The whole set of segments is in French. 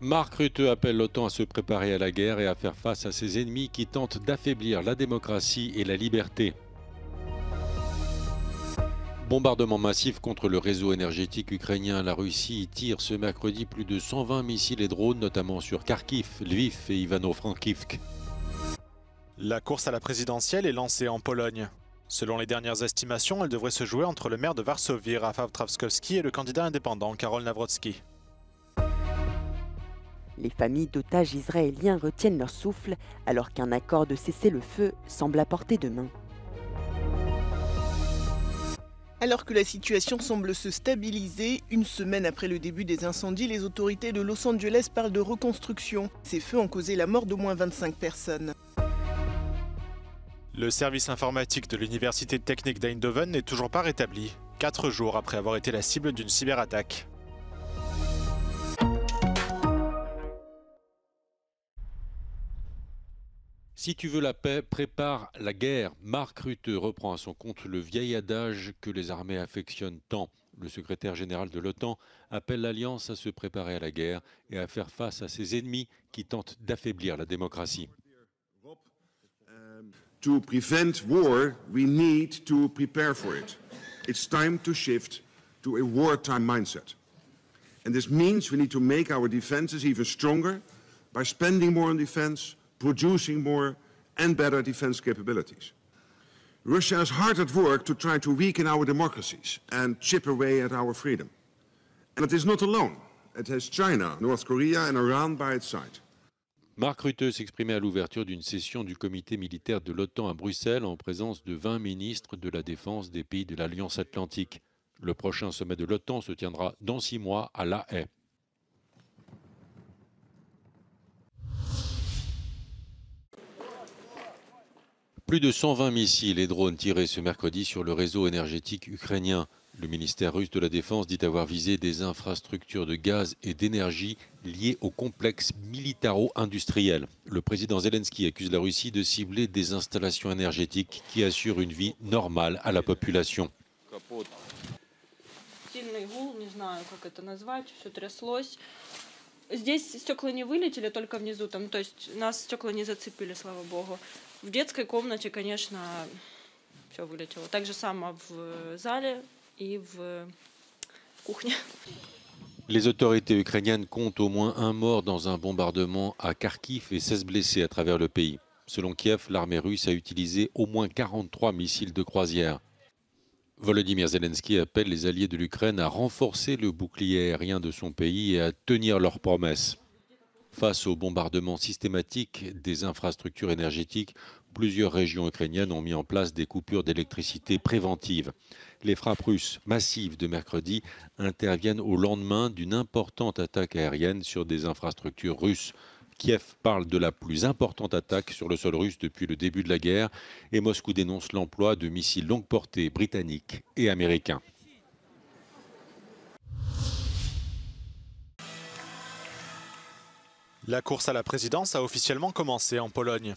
Mark Rutte appelle l'OTAN à se préparer à la guerre et à faire face à ses ennemis qui tentent d'affaiblir la démocratie et la liberté. Bombardement massif contre le réseau énergétique ukrainien. La Russie tire ce mercredi plus de 120 missiles et drones, notamment sur Kharkiv, Lviv et Ivano-Frankivsk. La course à la présidentielle est lancée en Pologne. Selon les dernières estimations, elle devrait se jouer entre le maire de Varsovie, Rafał Trzaskowski, et le candidat indépendant, Karol Nawrocki. Les familles d'otages israéliens retiennent leur souffle alors qu'un accord de cessez-le-feu semble à portée de main. Alors que la situation semble se stabiliser, une semaine après le début des incendies, les autorités de Los Angeles parlent de reconstruction. Ces feux ont causé la mort d'au moins 25 personnes. Le service informatique de l'université technique d'Eindhoven n'est toujours pas rétabli, 4 jours après avoir été la cible d'une cyberattaque. Si tu veux la paix, prépare la guerre. Mark Rutte reprend à son compte le vieil adage que les armées affectionnent tant. Le secrétaire général de l'OTAN appelle l'Alliance à se préparer à la guerre et à faire face à ses ennemis qui tentent d'affaiblir la démocratie. To prevent war, we need to prepare for it. It's time to shift to a wartime mindset. And this means we need to make our defenses even stronger by spending more on defense, producing more and better defense capabilities. Russia is hard at work to try to weaken our democracies and chip away at our freedom. And it is not alone. It has China, North Korea and Iran by its side. Mark Rutte s'exprimait à l'ouverture d'une session du comité militaire de l'OTAN à Bruxelles en présence de 20 ministres de la Défense des pays de l'Alliance Atlantique. Le prochain sommet de l'OTAN se tiendra dans 6 mois à La Haye. Plus de 120 missiles et drones tirés ce mercredi sur le réseau énergétique ukrainien. Le ministère russe de la Défense dit avoir visé des infrastructures de gaz et d'énergie liées au complexe militaro-industriel. Le président Zelensky accuse la Russie de cibler des installations énergétiques qui assurent une vie normale à la population. Здесь стекла не вылетели, только внизу, там, то есть нас стекла не зацепили, слава богу. В детской комнате, конечно, все вылетело. Так же само в зале и в кухне. Les autorités ukrainiennes comptent au moins un mort dans un bombardement à Kharkiv et 16 blessés à travers le pays. Selon Kiev, l'armée russe a utilisé au moins 43 missiles de croisière. Volodymyr Zelensky appelle les alliés de l'Ukraine à renforcer le bouclier aérien de son pays et à tenir leurs promesses. Face au bombardement systématique des infrastructures énergétiques, plusieurs régions ukrainiennes ont mis en place des coupures d'électricité préventives. Les frappes russes massives de mercredi interviennent au lendemain d'une importante attaque aérienne sur des infrastructures russes. Kiev parle de la plus importante attaque sur le sol russe depuis le début de la guerre et Moscou dénonce l'emploi de missiles longue portée britanniques et américains. La course à la présidence a officiellement commencé en Pologne.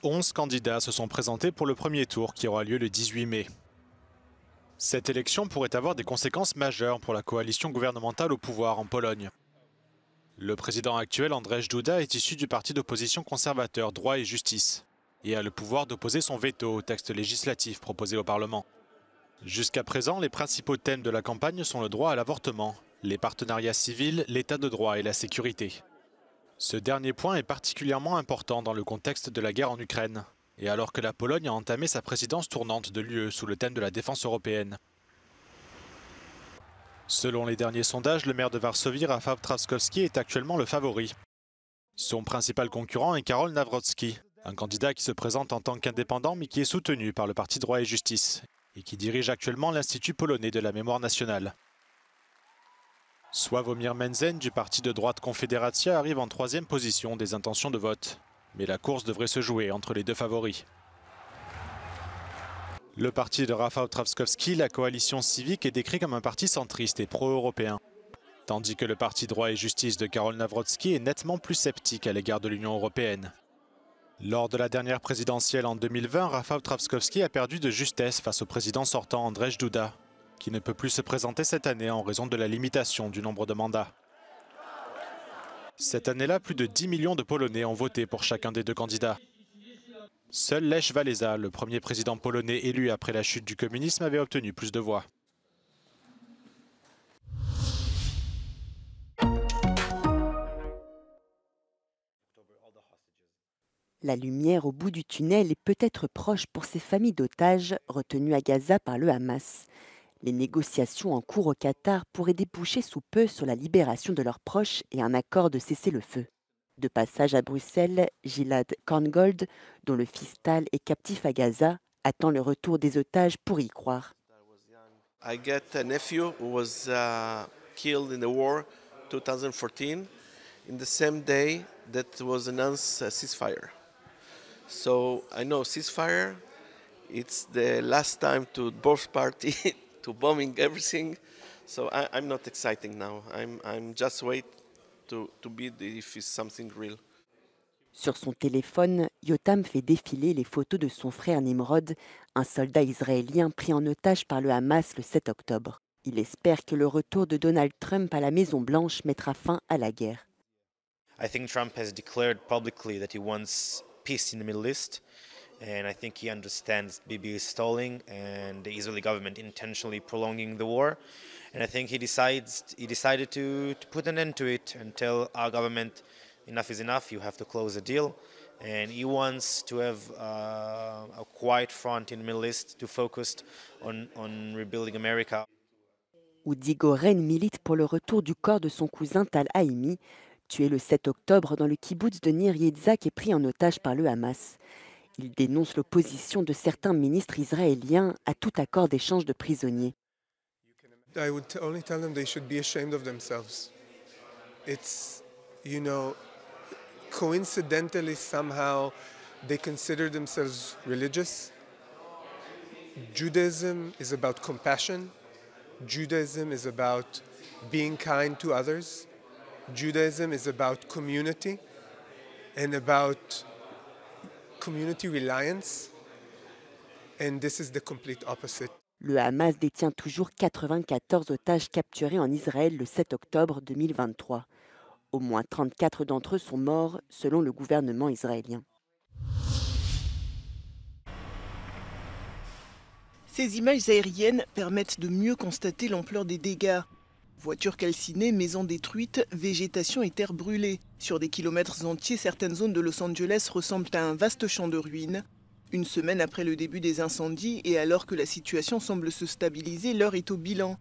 11 candidats se sont présentés pour le premier tour qui aura lieu le 18 mai. Cette élection pourrait avoir des conséquences majeures pour la coalition gouvernementale au pouvoir en Pologne. Le président actuel, Andrzej Duda, est issu du parti d'opposition conservateur Droit et Justice et a le pouvoir d'opposer son veto au texte législatif proposé au Parlement. Jusqu'à présent, les principaux thèmes de la campagne sont le droit à l'avortement, les partenariats civils, l'état de droit et la sécurité. Ce dernier point est particulièrement important dans le contexte de la guerre en Ukraine, et alors que la Pologne a entamé sa présidence tournante de l'UE sous le thème de la défense européenne. Selon les derniers sondages, le maire de Varsovie, Rafał Trzaskowski, est actuellement le favori. Son principal concurrent est Karol Nawrocki, un candidat qui se présente en tant qu'indépendant mais qui est soutenu par le parti Droit et Justice et qui dirige actuellement l'Institut polonais de la mémoire nationale. Sławomir Menzen du parti de droite Confederacja arrive en 3e position des intentions de vote. Mais la course devrait se jouer entre les deux favoris. Le parti de Rafał Trzaskowski, la coalition civique, est décrit comme un parti centriste et pro-européen. Tandis que le parti Droit et Justice de Karol Nawrocki est nettement plus sceptique à l'égard de l'Union européenne. Lors de la dernière présidentielle en 2020, Rafał Trzaskowski a perdu de justesse face au président sortant Andrzej Duda, qui ne peut plus se présenter cette année en raison de la limitation du nombre de mandats. Cette année-là, plus de 10 millions de Polonais ont voté pour chacun des deux candidats. Seul Lech Walesa, le premier président polonais élu après la chute du communisme, avait obtenu plus de voix. La lumière au bout du tunnel est peut-être proche pour ces familles d'otages retenues à Gaza par le Hamas. Les négociations en cours au Qatar pourraient déboucher sous peu sur la libération de leurs proches et un accord de cessez-le-feu. De passage à Bruxelles, Gilad Korngold, dont le fils Tal est captif à Gaza, attend le retour des otages pour y croire. I got a nephew who was killed in the war 2014 in the same day that was announced a ceasefire. So I know ceasefire, it's the last time to both parties to bombing everything. So I'm not exciting now. I'm just wait to be if it's something real. Sur son téléphone, Yotam fait défiler les photos de son frère Nimrod, un soldat israélien pris en otage par le Hamas le 7 octobre. Il espère que le retour de Donald Trump à la Maison-Blanche mettra fin à la guerre. I think Trump has declared publicly that he wants peace in the Middle East, and I think he understands Bibi is stalling and the Israeli government intentionally prolonging the war. And I think he decided to put an end to it and tell our government enough is enough, you have to close the deal. And he wants to have a quiet front in the Middle East to focus on rebuilding America. Udi Goren milite pour le retour du corps de son cousin Tal Haimi, tué le 7 octobre dans le kibboutz de Nir Yitzhak et pris en otage par le Hamas. Il dénonce l'opposition de certains ministres israéliens à tout accord d'échange de prisonniers. I would only tell them they should be ashamed of themselves. It's, coincidentally somehow they consider themselves religious. Judaism is about compassion. Judaism is about being kind to others. Judaism is about community and about community reliance. And this is the complete opposite. Le Hamas détient toujours 94 otages capturés en Israël le 7 octobre 2023. Au moins 34 d'entre eux sont morts, selon le gouvernement israélien. Ces images aériennes permettent de mieux constater l'ampleur des dégâts. Voitures calcinées, maisons détruites, végétation et terres brûlées. Sur des kilomètres entiers, certaines zones de Los Angeles ressemblent à un vaste champ de ruines. Une semaine après le début des incendies et alors que la situation semble se stabiliser, l'heure est au bilan.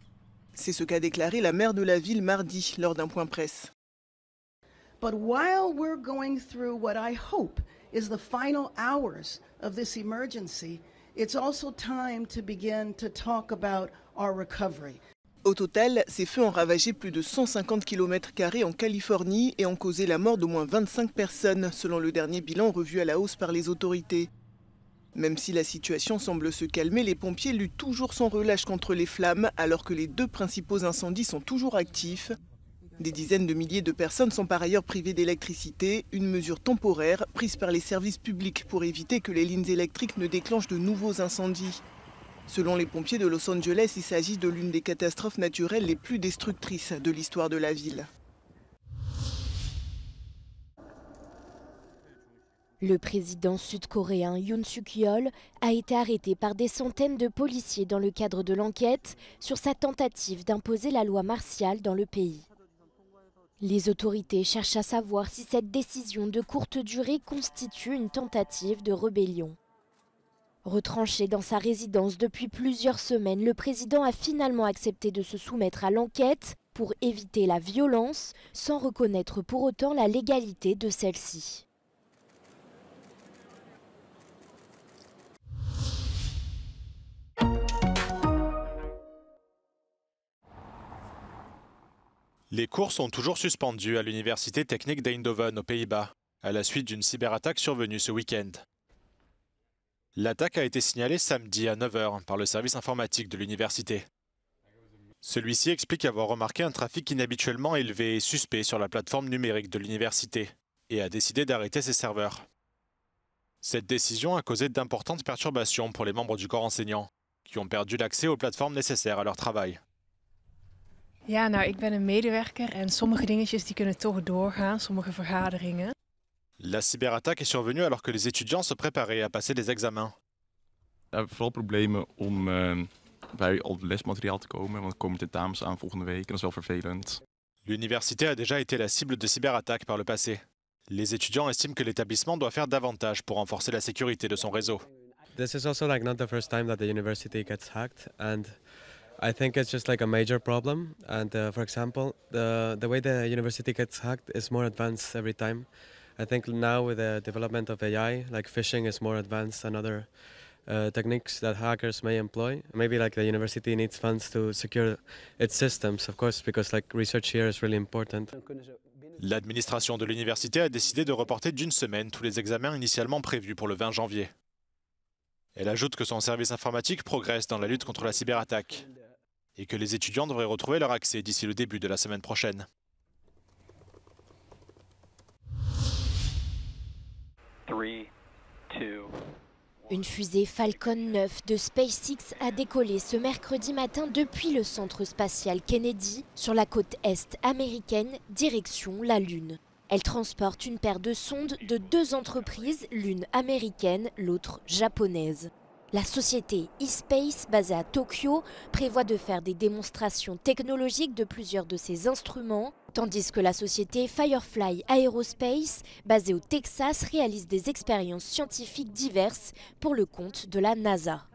C'est ce qu'a déclaré la maire de la ville mardi lors d'un point presse. But while we're going through what I hope is the final hours of this emergency, it's also time to begin to talk about our recovery. Au total, ces feux ont ravagé plus de 150 km² en Californie et ont causé la mort d'au moins 25 personnes, selon le dernier bilan revu à la hausse par les autorités. Même si la situation semble se calmer, les pompiers luttent toujours sans relâche contre les flammes, alors que les deux principaux incendies sont toujours actifs. Des dizaines de milliers de personnes sont par ailleurs privées d'électricité, une mesure temporaire prise par les services publics pour éviter que les lignes électriques ne déclenchent de nouveaux incendies. Selon les pompiers de Los Angeles, il s'agit de l'une des catastrophes naturelles les plus destructrices de l'histoire de la ville. Le président sud-coréen Yoon Suk-yeol a été arrêté par des centaines de policiers dans le cadre de l'enquête sur sa tentative d'imposer la loi martiale dans le pays. Les autorités cherchent à savoir si cette décision de courte durée constitue une tentative de rébellion. Retranché dans sa résidence depuis plusieurs semaines, le président a finalement accepté de se soumettre à l'enquête pour éviter la violence, sans reconnaître pour autant la légalité de celle-ci. Les cours sont toujours suspendus à l'université technique d'Eindhoven aux Pays-Bas, à la suite d'une cyberattaque survenue ce week-end. L'attaque a été signalée samedi à 9 h par le service informatique de l'université. Celui-ci explique avoir remarqué un trafic inhabituellement élevé et suspect sur la plateforme numérique de l'université et a décidé d'arrêter ses serveurs. Cette décision a causé d'importantes perturbations pour les membres du corps enseignant, qui ont perdu l'accès aux plateformes nécessaires à leur travail. Ja, nou, ik ben een medewerker en sommige dingetjes die kunnen toch doorgaan, sommige vergaderingen. La cyberattaque est survenue alors que les étudiants se préparaient à passer les examens. We hebben vooral problemen om bij al het lesmateriaal te komen, want er komen tentamens aan volgende week en dat is wel vervelend. L'université a déjà été la cible de cyberattaques par le passé. Les étudiants estiment que l'établissement doit faire davantage pour renforcer la sécurité de son réseau. This is also not the first time that the university gets hacked, and I think it's just a major problem. And for example, the way the university gets hacked is more advanced every time. I think now with the development of AI, phishing is more advanced than other techniques that hackers may employ. Maybe the university needs funds to secure its systems, of course, because research here is really important. L'administration de l'université a décidé de reporter d'une semaine tous les examens initialement prévus pour le 20 janvier. Elle ajoute que son service informatique progresse dans la lutte contre la cyberattaque et que les étudiants devraient retrouver leur accès d'ici le début de la semaine prochaine. Une fusée Falcon 9 de SpaceX a décollé ce mercredi matin depuis le centre spatial Kennedy sur la côte est américaine, direction la Lune. Elle transporte une paire de sondes de 2 entreprises, l'une américaine, l'autre japonaise. La société eSpace, basée à Tokyo, prévoit de faire des démonstrations technologiques de plusieurs de ses instruments, tandis que la société Firefly Aerospace, basée au Texas, réalise des expériences scientifiques diverses pour le compte de la NASA.